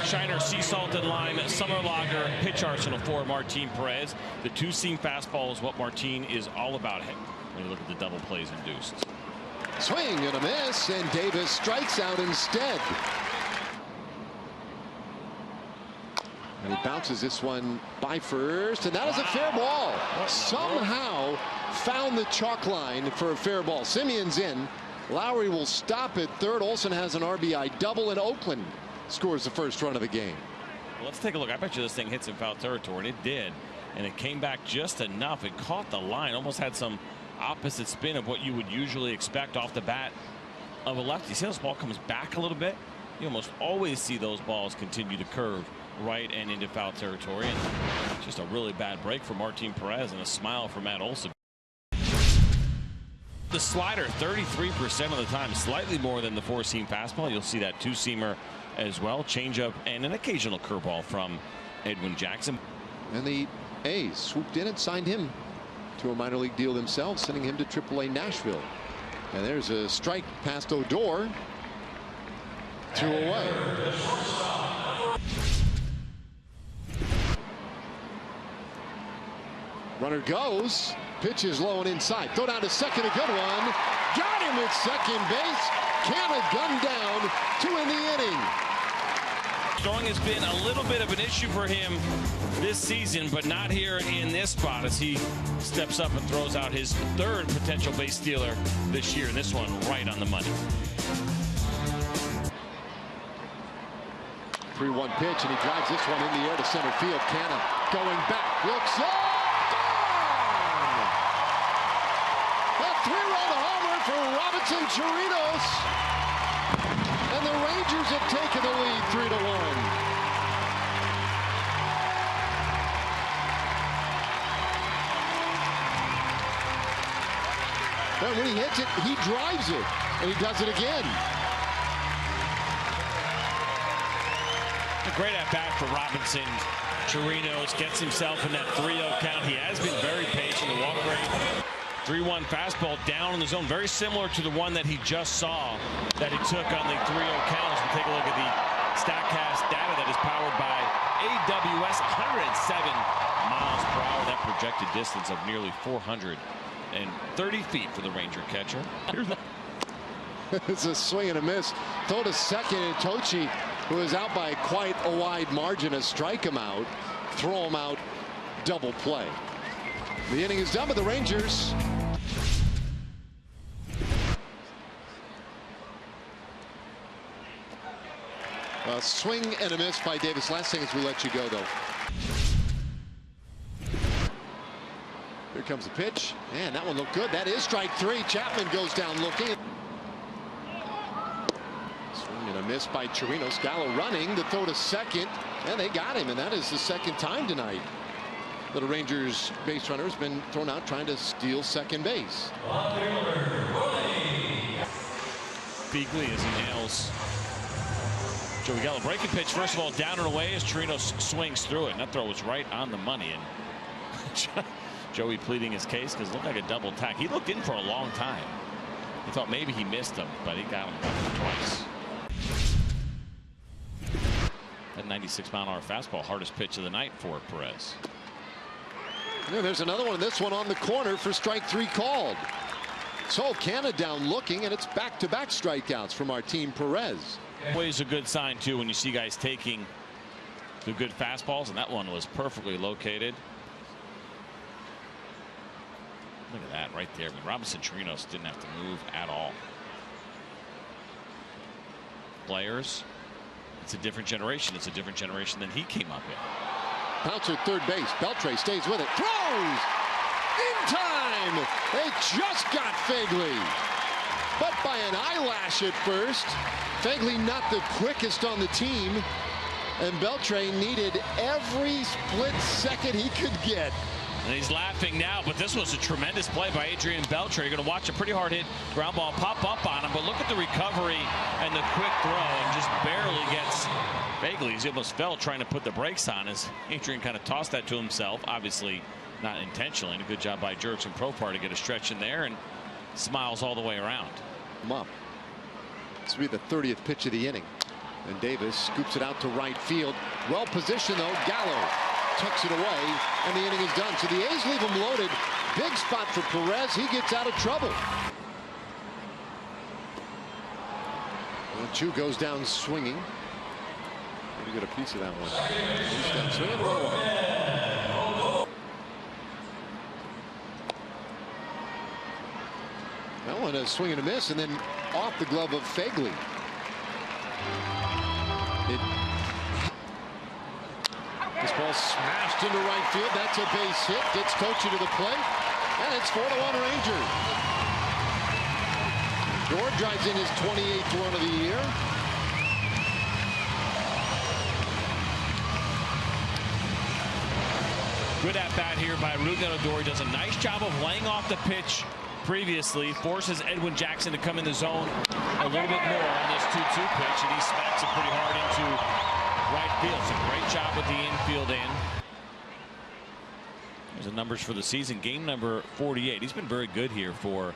Shiner sea salted lime summer lager pitch arsenal for Martin Perez. The two-seam fastball is what Martin is all about. When you look at the double plays induced. Swing and a miss, and Davis strikes out instead. And he bounces this one by first, and that is a fair ball. Somehow found the chalk line for a fair ball. Simeon's in. Lowry will stop at third. Olsen has an RBI double, and Oakland scores the first run of the game. Well, let's take a look. I bet you this thing hits in foul territory, and it did. And it came back just enough. It caught the line, almost had some opposite spin of what you would usually expect off the bat of a lefty. See how this ball comes back a little bit? You almost always see those balls continue to curve right and into foul territory. And just a really bad break for Martin Perez and a smile for Matt Olson. The slider 33% of the time, slightly more than the four-seam fastball. You'll see that two-seamer as well. Changeup and an occasional curveball from Edwin Jackson. And the A's swooped in and signed him to a minor league deal themselves, sending him to AAA Nashville. And there's a strike past Odor. 2 away. Runner goes. Pitch is low and inside. Throw down to second. A good one. Got him at second base. Canna gunned down. 2 in the inning. Throwing has been a little bit of an issue for him this season, but not here in this spot as he steps up and throws out his third potential base stealer this year. This one right on the money. 3-1 pitch, and he drives this one in the air to center field. Canna going back. Looks up. A 3-run homer for Robinson Chirinos. And the Rangers have taken the lead 3-1. And when he hits it, he drives it. And he does it again. A great at-bat for Robinson. Chirinos gets himself in that 3-0 count. He has been very patient. The walk rate. 3-1 fastball down in the zone, very similar to the one that he just saw that he took on the 3-0 count. As we take a look at the StatCast data that is powered by AWS, 107 miles per hour. That projected distance of nearly 430 feet for the Ranger catcher. It's a swing and a miss. Throw to second, and Tochi, who is out by quite a wide margin, to strike him out, throw him out, double play. The inning is done, but the Rangers a swing and a miss by Davis. Last thing as we let you go, though. Here comes the pitch, and that one looked good. That is strike 3. Chapman goes down looking. Swing and a miss by Chirinos. Gallo running to throw to second, and they got him, and that is the second time tonight that a Rangers base runner has been thrown out trying to steal second base. Beagley as he nails Joey Gallo. Breaking pitch, first of all, down and away as Chirinos swings through it. And that throw was right on the money. And Joey pleading his case because it looked like a double tack. He looked in for a long time. He thought maybe he missed him, but he got him twice. That 96-mile-an-hour fastball, hardest pitch of the night for Perez. Yeah, there's another one. This one on the corner for strike 3 called. So Canna down looking, and it's back-to-back strikeouts from Martin Perez. Always a good sign too when you see guys taking the good fastballs, and that one was perfectly located. Look at that right there. I mean, Robinson Chirinos didn't have to move at all. Players, it's a different generation. It's a different generation than he came up in. Bouncer third base. Beltre stays with it. Throws! In time! They just got Fagley. But by an eyelash at first. Fagley not the quickest on the team. And Beltre needed every split second he could get. And he's laughing now, but this was a tremendous play by Adrian Beltre. You're going to watch a pretty hard hit ground ball pop up on him, but look at the recovery and the quick throw, and just barely gets Fagley. He almost fell trying to put the brakes on as Adrian kind of tossed that to himself, obviously not intentionally. And a good job by Jurickson Profar to get a stretch in there, and smiles all the way around. This will be the 30th pitch of the inning. And Davis scoops it out to right field. Well positioned though. Gallo tucks it away, and the inning is done. So the A's leave him loaded. Big spot for Perez. He gets out of trouble. Chu goes down swinging. Maybe get a piece of that one. He's down swinging. 1-1. That one a swing and a miss, and then off the glove of Phegley. This ball smashed into right field. That's a base hit. Gets Tocci to the plate, and it's 4-1 Rangers. Odor drives in his 28th run of the year. Good at bat here by Rougned Odor. Does a nice job of laying off the pitch previously. Forces Edwin Jackson to come in the zone a little bit more on this 2-2 pitch, and he smacks it pretty hard into right field. So great job with the infield in. There's the numbers for the season. Game number 48. He's been very good here for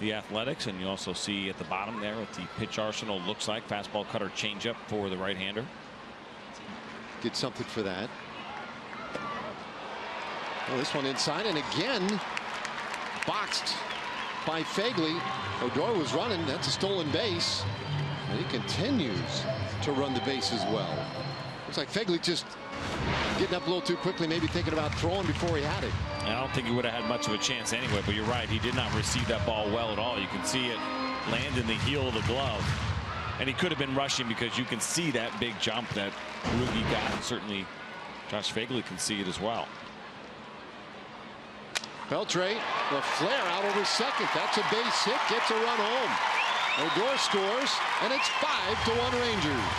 the Athletics, and you also see at the bottom there what the pitch arsenal looks like. Fastball, cutter, changeup for the right-hander. Get something for that. Well, this one inside, and again boxed by Phegley. Odor was running. That's a stolen base, and he continues to run the bases well. Looks like Phegley just getting up a little too quickly, maybe thinking about throwing before he had it. I don't think he would have had much of a chance anyway, but you're right. He did not receive that ball well at all. You can see it land in the heel of the glove. And he could have been rushing because you can see that big jump that Rugi got. And certainly Josh Phegley can see it as well. Beltre, the flare out over second. That's a base hit. Gets a run home. Odor scores, and it's 5-1 Rangers.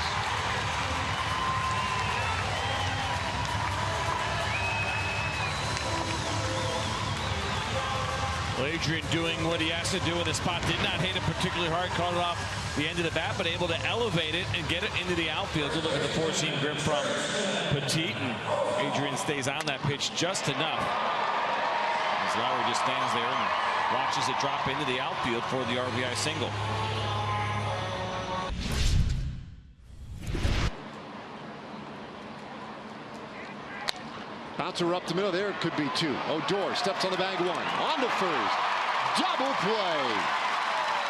Well, Adrian doing what he has to do in the spot. Did not hit it particularly hard. Caught it off the end of the bat, but able to elevate it and get it into the outfield. Good look at the four-seam grip from Petit, and Adrian stays on that pitch just enough. As Lowry just stands there and watches it drop into the outfield for the RBI single. Bouncer up the middle. There it could be two. Odor steps on the bag one. On to first. Double play.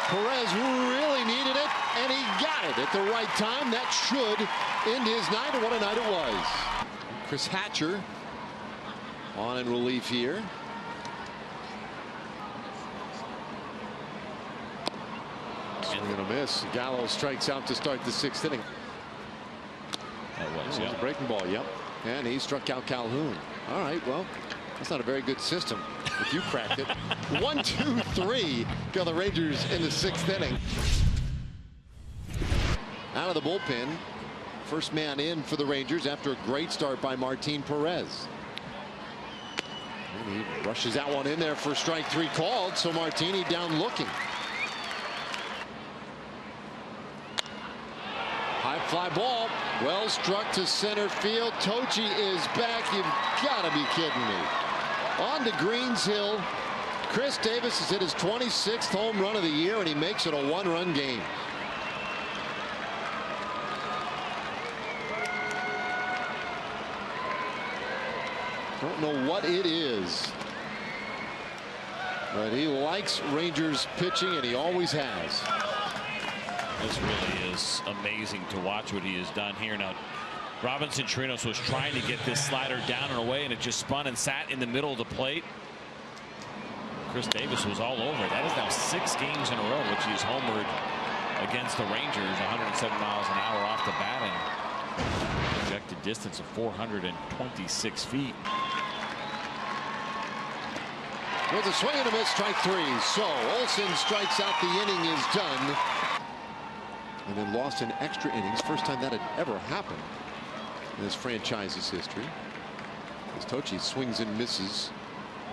Perez really needed it, and he got it at the right time. That should end his night, and what a night it was. Chris Hatcher on in relief here. Swing and a miss. Gallo strikes out to start the 6th inning. That was, a breaking ball, yep. And he struck out Calhoun. All right, well, that's not a very good system if you cracked it. 1, 2, 3 go the Rangers in the 6th inning. Out of the bullpen. First man in for the Rangers after a great start by Martin Perez. And he rushes that one in there for strike 3 called, so Martini down looking. High fly ball. Well struck to center field. Tocci is back. You've got to be kidding me. On to Greens Hill. Chris Davis has hit his 26th home run of the year, and he makes it a 1-run game. Don't know what it is, but he likes Rangers pitching, and he always has. This really is amazing to watch what he has done here. Now, Robinson Chirinos was trying to get this slider down and away, and it just spun and sat in the middle of the plate. Chris Davis was all over it. That is now 6 games in a row which he's homered against the Rangers. 107 miles an hour off the bat and projected distance of 426 feet. With a swing and a miss, strike 3. So Olson strikes out. The inning is done. And then lost in extra innings. First time that had ever happened in this franchise's history. As Tocci swings and misses.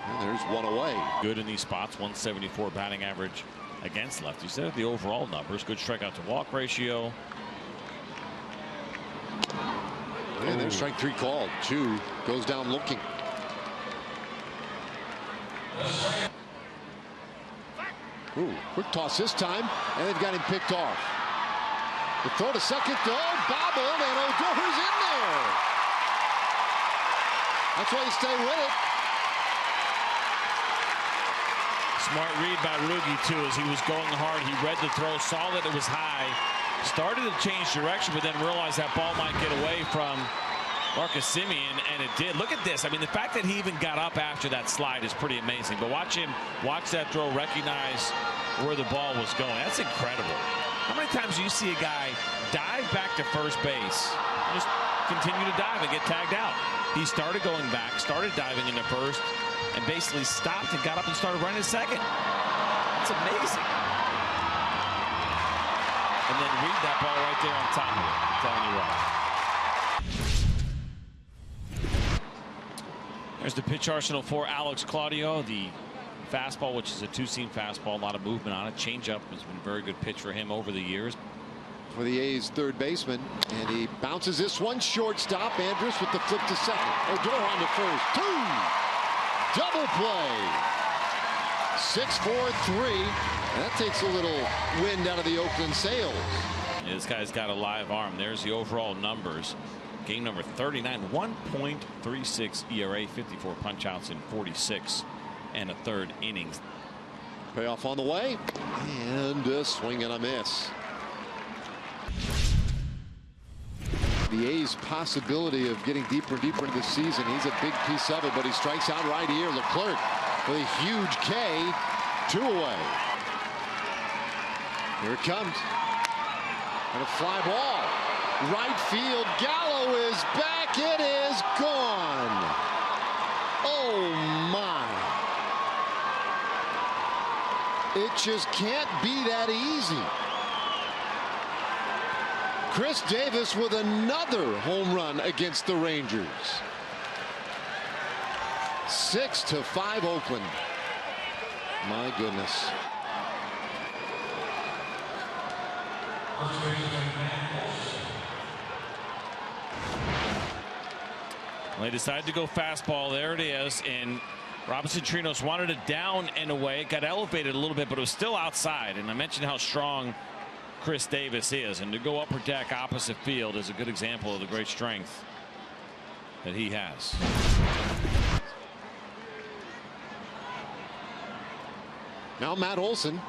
And there's one away. Good in these spots. 174 batting average against lefties. There are the overall numbers. Good strikeout to walk ratio. And there's strike 3 called. Chu goes down looking. Ooh, quick toss this time, and they've got him picked off. The throw to second, bobbled, and Odor's in there. That's why you stay with it. Smart read by Ruge, too, as he was going hard. He read the throw, saw that it was high, started to change direction, but then realized that ball might get away from Marcus Semien, and it did. Look at this. I mean, the fact that he even got up after that slide is pretty amazing. But watch that throw, recognize where the ball was going. That's incredible. How many times do you see a guy dive back to first base, just continue to dive and get tagged out? He started going back, started diving into first, and basically stopped and got up and started running to second. That's amazing. And then read that ball right there on top of it. I'm telling you what. There's the pitch arsenal for Alex Claudio. The fastball, which is a two-seam fastball, a lot of movement on it. Changeup has been a very good pitch for him over the years. For the A's third baseman, and he bounces this one shortstop. Andrus with the flip to second. Odor on to first. Double play. 6-4-3. That takes a little wind out of the Oakland sails. This guy's got a live arm. There's the overall numbers. Game number 39, 1.36 ERA, 54 punch-outs in 46 and a third innings. Payoff on the way, and a swing and a miss. The A's possibility of getting deeper and deeper into the season. He's a big piece of it, but he strikes out right here. Leclerc with a huge K, 2 away. Here it comes. And a fly ball. Right field. Gallo is back. It is gone. Oh my. It just can't be that easy. Chris Davis with another home run against the Rangers. 6-5 Oakland. My goodness. Well, they decided to go fastball. There it is. And Robinson Chirinos wanted it down and away. It got elevated a little bit, but it was still outside. And I mentioned how strong Chris Davis is. And to go upper deck opposite field is a good example of the great strength that he has. Now Matt Olson